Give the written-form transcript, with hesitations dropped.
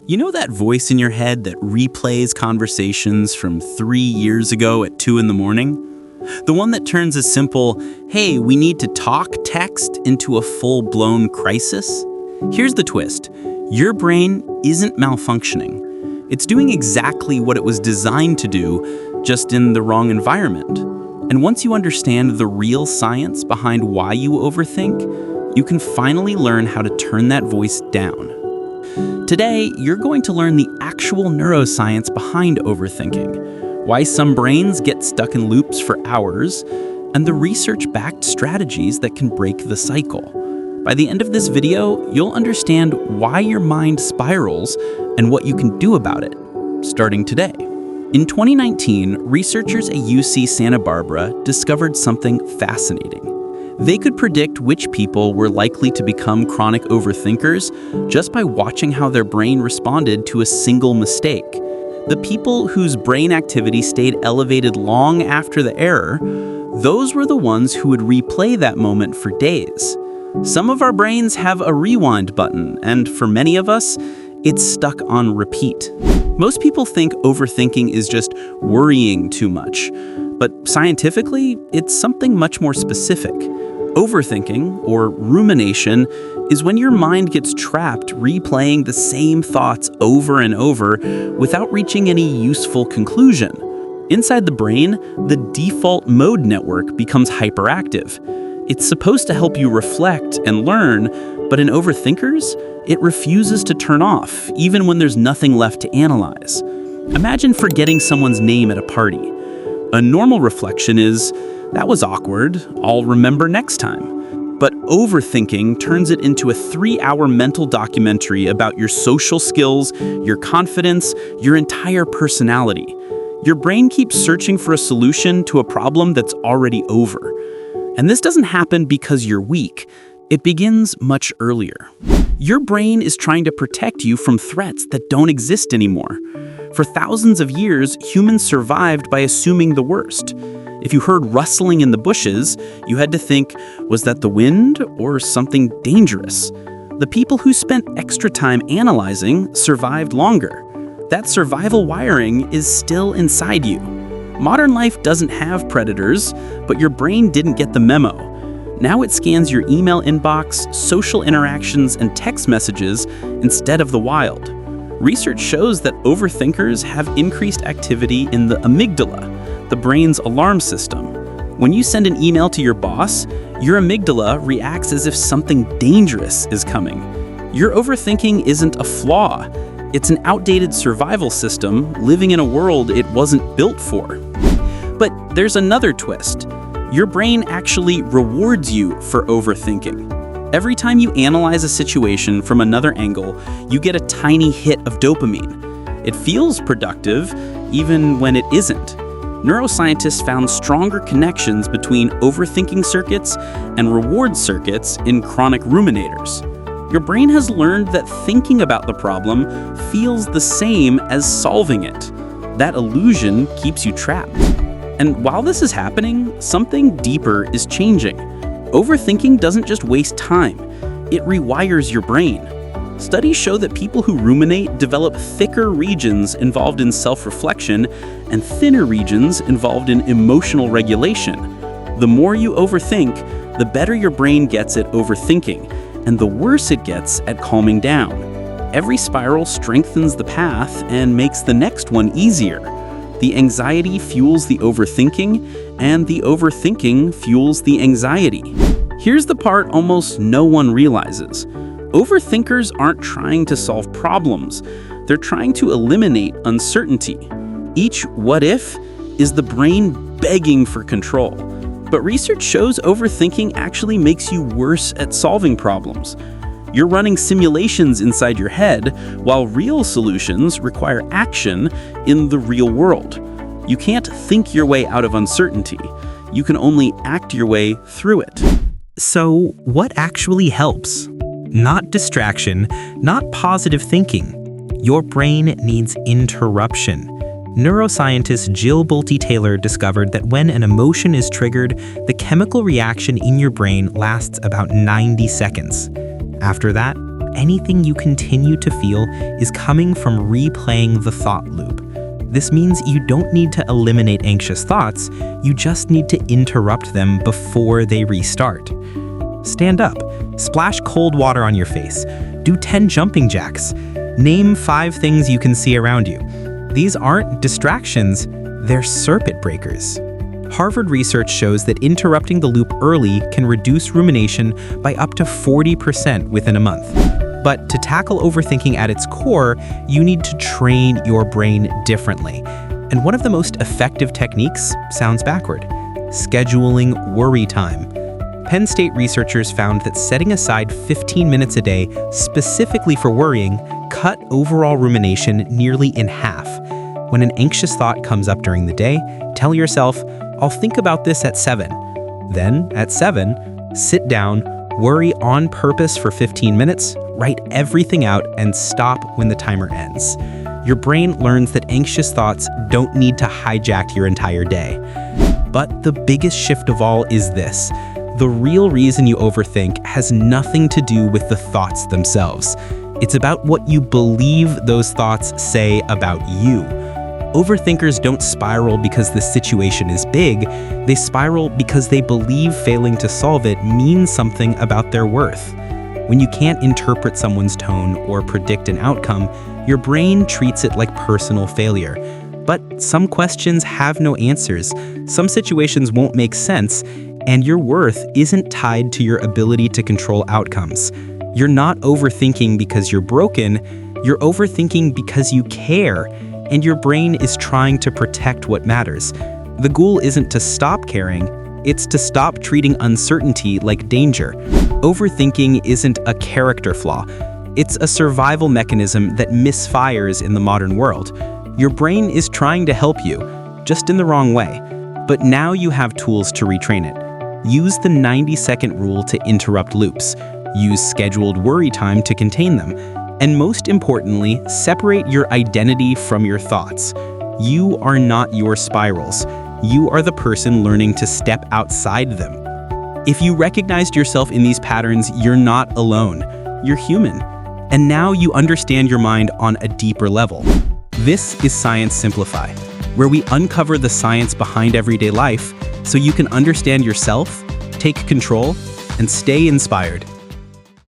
You know that voice in your head that replays conversations from 3 years ago at 2 in the morning? The one that turns a simple, "Hey, we need to talk" text into a full-blown crisis? Here's the twist. Your brain isn't malfunctioning. It's doing exactly what it was designed to do, just in the wrong environment. And once you understand the real science behind why you overthink, you can finally learn how to turn that voice down. Today, you're going to learn the actual neuroscience behind overthinking, why some brains get stuck in loops for hours, and the research-backed strategies that can break the cycle. By the end of this video, you'll understand why your mind spirals and what you can do about it, starting today. In 2019, researchers at UC Santa Barbara discovered something fascinating. They could predict which people were likely to become chronic overthinkers just by watching how their brain responded to a single mistake. The people whose brain activity stayed elevated long after the error, those were the ones who would replay that moment for days. Some of our brains have a rewind button, and for many of us, it's stuck on repeat. Most people think overthinking is just worrying too much, but scientifically, it's something much more specific. Overthinking, or rumination, is when your mind gets trapped replaying the same thoughts over and over without reaching any useful conclusion. Inside the brain, the default mode network becomes hyperactive. It's supposed to help you reflect and learn, but in overthinkers, it refuses to turn off, even when there's nothing left to analyze. Imagine forgetting someone's name at a party. A normal reflection is, "That was awkward, I'll remember next time." But overthinking turns it into a 3-hour mental documentary about your social skills, your confidence, your entire personality. Your brain keeps searching for a solution to a problem that's already over. And this doesn't happen because you're weak. It begins much earlier. Your brain is trying to protect you from threats that don't exist anymore. For thousands of years, humans survived by assuming the worst. If you heard rustling in the bushes, you had to think, was that the wind or something dangerous? The people who spent extra time analyzing survived longer. That survival wiring is still inside you. Modern life doesn't have predators, but your brain didn't get the memo. Now it scans your email inbox, social interactions, and text messages instead of the wild. Research shows that overthinkers have increased activity in the amygdala, the brain's alarm system. When you send an email to your boss, your amygdala reacts as if something dangerous is coming. Your overthinking isn't a flaw. It's an outdated survival system living in a world it wasn't built for. But there's another twist. Your brain actually rewards you for overthinking. Every time you analyze a situation from another angle, you get a tiny hit of dopamine. It feels productive, even when it isn't. Neuroscientists found stronger connections between overthinking circuits and reward circuits in chronic ruminators. Your brain has learned that thinking about the problem feels the same as solving it. That illusion keeps you trapped. And while this is happening, something deeper is changing. Overthinking doesn't just waste time, it rewires your brain. Studies show that people who ruminate develop thicker regions involved in self-reflection and thinner regions involved in emotional regulation. The more you overthink, the better your brain gets at overthinking, and the worse it gets at calming down. Every spiral strengthens the path and makes the next one easier. The anxiety fuels the overthinking, and the overthinking fuels the anxiety. Here's the part almost no one realizes. Overthinkers aren't trying to solve problems. They're trying to eliminate uncertainty. Each what if is the brain begging for control. But research shows overthinking actually makes you worse at solving problems. You're running simulations inside your head, while real solutions require action in the real world. You can't think your way out of uncertainty. You can only act your way through it. So, what actually helps? Not distraction, not positive thinking. Your brain needs interruption. Neuroscientist Jill Bolte-Taylor discovered that when an emotion is triggered, the chemical reaction in your brain lasts about 90 seconds. After that, anything you continue to feel is coming from replaying the thought loop. This means you don't need to eliminate anxious thoughts, you just need to interrupt them before they restart. Stand up, splash cold water on your face, do 10 jumping jacks, name 5 things you can see around you. These aren't distractions, they're circuit breakers. Harvard research shows that interrupting the loop early can reduce rumination by up to 40% within a month. But to tackle overthinking at its core, you need to train your brain differently. And one of the most effective techniques sounds backward: scheduling worry time. Penn State researchers found that setting aside 15 minutes a day specifically for worrying cut overall rumination nearly in half. When an anxious thought comes up during the day, tell yourself, "I'll think about this at 7. Then, at 7, sit down, worry on purpose for 15 minutes, write everything out, and stop when the timer ends. Your brain learns that anxious thoughts don't need to hijack your entire day. But the biggest shift of all is this: the real reason you overthink has nothing to do with the thoughts themselves. It's about what you believe those thoughts say about you. Overthinkers don't spiral because the situation is big, they spiral because they believe failing to solve it means something about their worth. When you can't interpret someone's tone or predict an outcome, your brain treats it like personal failure. But some questions have no answers, some situations won't make sense, and your worth isn't tied to your ability to control outcomes. You're not overthinking because you're broken, you're overthinking because you care, and your brain is trying to protect what matters. The goal isn't to stop caring, it's to stop treating uncertainty like danger. Overthinking isn't a character flaw, it's a survival mechanism that misfires in the modern world. Your brain is trying to help you, just in the wrong way. But now you have tools to retrain it. Use the 90-second rule to interrupt loops. Use scheduled worry time to contain them. And most importantly, separate your identity from your thoughts. You are not your spirals. You are the person learning to step outside them. If you recognized yourself in these patterns, you're not alone. You're human. And now you understand your mind on a deeper level. This is Science Simplify, where we uncover the science behind everyday life so you can understand yourself, take control, and stay inspired.